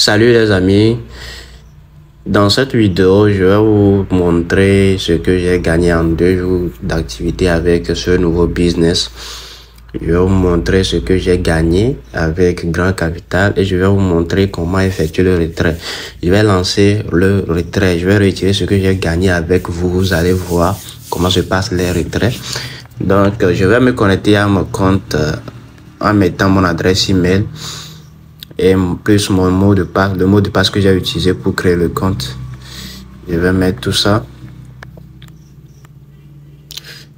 Salut les amis, dans cette vidéo je vais vous montrer ce que j'ai gagné en 2 jours d'activité avec ce nouveau business. Je vais vous montrer ce que j'ai gagné avec Grand Capital et je vais vous montrer comment effectuer le retrait. Je vais lancer le retrait, je vais retirer ce que j'ai gagné avec vous. Vous allez voir comment se passent les retraits. Donc je vais me connecter à mon compte en mettant mon adresse email et plus mon mot de passe, le mot de passe que j'ai utilisé pour créer le compte. Je vais mettre tout ça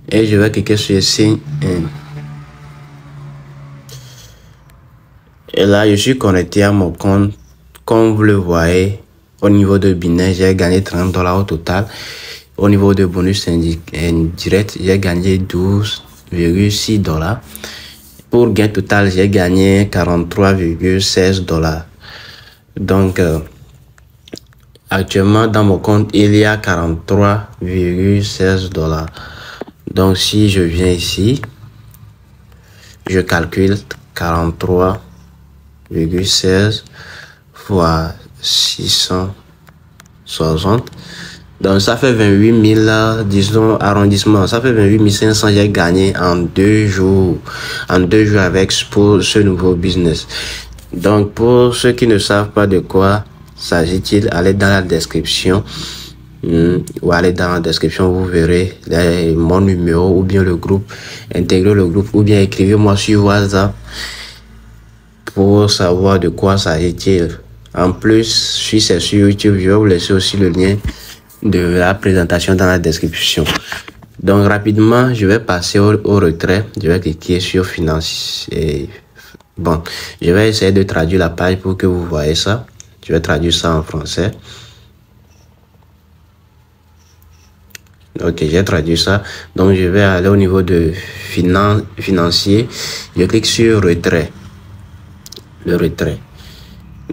et je vais cliquer sur Sign in. Et là, je suis connecté à mon compte. Comme vous le voyez, au niveau de Binance, j'ai gagné $30 au total. Au niveau de bonus indirect, j'ai gagné $12,6. Pour gain total, j'ai gagné $43,16. Donc, actuellement, dans mon compte, il y a $43,16. Donc, si je viens ici, je calcule 43,16 fois 660. Donc, ça fait 28 000, disons, arrondissement. Ça fait 28 500, j'ai gagné en 2 jours. En 2 jours avec pour ce nouveau business. Donc, pour ceux qui ne savent pas de quoi s'agit-il, allez dans la description. Ou allez dans la description, vous verrez mon numéro ou bien le groupe. Intégrez le groupe ou bien écrivez-moi sur WhatsApp pour savoir de quoi s'agit-il. En plus, si c'est sur YouTube, je vais vous laisser aussi le lien de la présentation dans la description. Donc rapidement, je vais passer au retrait. Je vais cliquer sur finance. Bon, je vais essayer de traduire la page pour que vous voyez ça. Je vais traduire ça en français. Ok, j'ai traduit ça. Donc je vais aller au niveau de financier. Je clique sur retrait. Le retrait.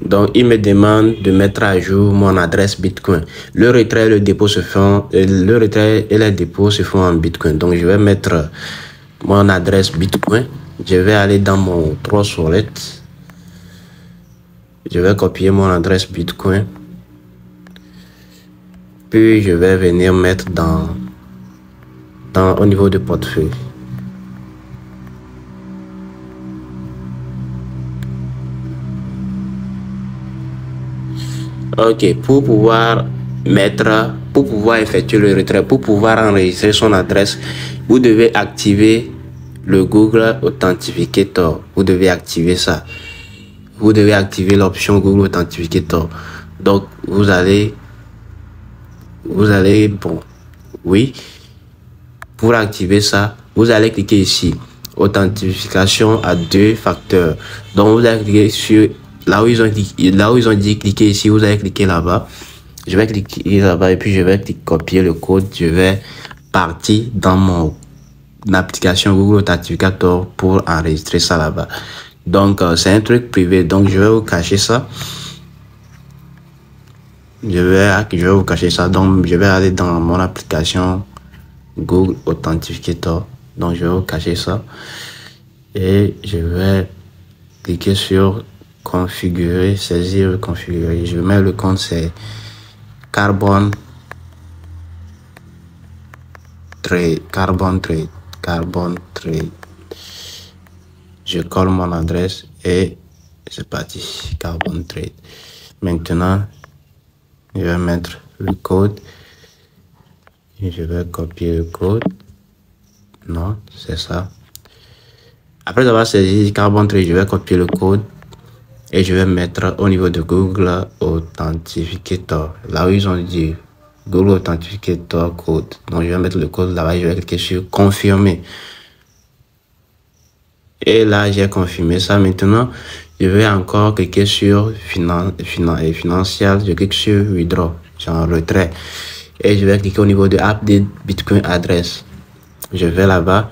Donc, il me demande de mettre à jour mon adresse Bitcoin. Le retrait et le dépôt se font, le retrait et les dépôts se font en Bitcoin. Donc, je vais mettre mon adresse Bitcoin. Je vais aller dans mon Trust Wallet. Je vais copier mon adresse Bitcoin. Puis, je vais venir mettre au niveau de portefeuille. Ok, pour pouvoir effectuer le retrait, pour pouvoir enregistrer son adresse, vous devez activer le Google Authenticator. Vous devez activer ça. Vous devez activer l'option Google Authenticator. Donc, vous allez, bon, oui, pour activer ça, vous allez cliquer ici, authentification à 2 facteurs. Donc, vous allez cliquer sur là où ils ont dit cliquer ici, vous allez cliquer là-bas. Je vais cliquer là-bas et puis je vais copier le code. Je vais partir dans mon application Google Authenticator pour enregistrer ça là-bas. Donc, c'est un truc privé. Donc, je vais vous cacher ça. Je vais vous cacher ça. Donc, je vais aller dans mon application Google Authenticator. Donc, je vais vous cacher ça. Et je vais cliquer sur configurer, saisir, configurer. Je mets le compte, c'est Carbon Trade. Je colle mon adresse et c'est parti. Carbon Trade. Maintenant, je vais mettre le code et je vais copier le code. Non, c'est ça. Après avoir saisi Carbon Trade, je vais copier le code. Et je vais mettre au niveau de Google Authenticator. Là où ils ont dit Google Authenticator code. Donc je vais mettre le code là-bas. Je vais cliquer sur confirmer. Et là j'ai confirmé ça. Maintenant je vais encore cliquer sur financial. Je clique sur withdraw, genre retrait. Et je vais cliquer au niveau de update Bitcoin adresse. Je vais là-bas.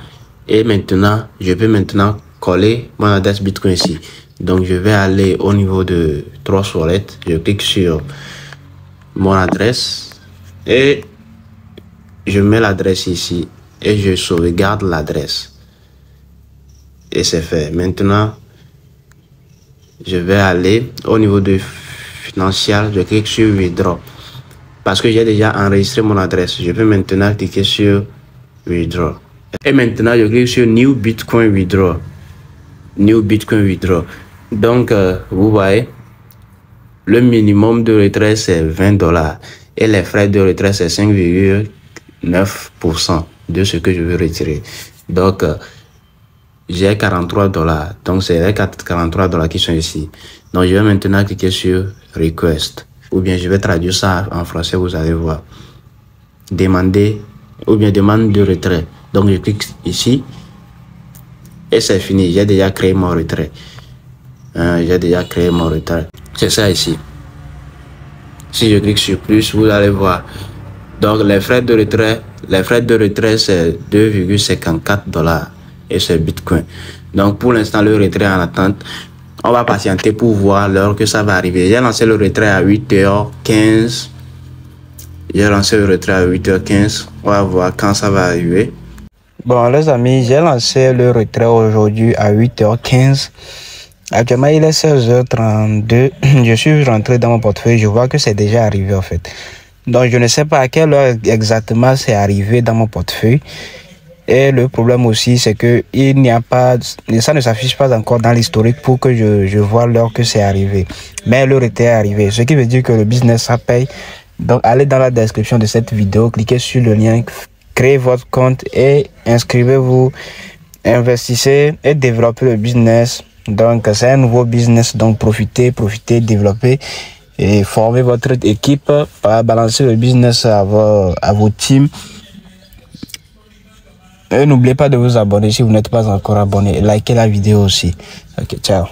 Et maintenant je peux maintenant coller mon adresse Bitcoin ici. Donc, je vais aller au niveau de Trust Wallet. Je clique sur mon adresse et je mets l'adresse ici et je sauvegarde l'adresse. Et c'est fait. Maintenant, je vais aller au niveau de financière, je clique sur Withdraw. Parce que j'ai déjà enregistré mon adresse. Je peux maintenant cliquer sur Withdraw. Et maintenant, je clique sur New Bitcoin Withdraw. New Bitcoin Withdraw. Donc, vous voyez, le minimum de retrait, c'est $20. Et les frais de retrait, c'est 5,9% de ce que je veux retirer. Donc, j'ai $43. Donc, c'est les $43 qui sont ici. Donc, je vais maintenant cliquer sur Request. Ou bien, je vais traduire ça en français, vous allez voir. Demander, ou bien demande de retrait. Donc, je clique ici. Et c'est fini. J'ai déjà créé mon retrait. J'ai déjà créé mon retrait. C'est ça ici. Si je clique sur plus, vous allez voir. Donc, les frais de retrait, c'est $2,54 et c'est Bitcoin. Donc, pour l'instant, le retrait en attente. On va patienter pour voir l'heure que ça va arriver. J'ai lancé le retrait à 8h15. J'ai lancé le retrait à 8h15. On va voir quand ça va arriver. Bon, les amis, j'ai lancé le retrait aujourd'hui à 8h15. Actuellement, il est 16h32. Je suis rentré dans mon portefeuille. Je vois que c'est déjà arrivé en fait. Donc, je ne sais pas à quelle heure exactement c'est arrivé dans mon portefeuille. Et le problème aussi, c'est que il n'y a pas, ça ne s'affiche pas encore dans l'historique pour que je vois l'heure que c'est arrivé. Mais le retrait est arrivé. Ce qui veut dire que le business, ça paye. Donc, allez dans la description de cette vidéo, cliquez sur le lien, créez votre compte et inscrivez-vous, investissez et développez le business. Donc, c'est un nouveau business. Donc, profitez, développez et formez votre équipe pour balancer le business à vos teams. Et n'oubliez pas de vous abonner si vous n'êtes pas encore abonné. Likez la vidéo aussi. Ok, ciao.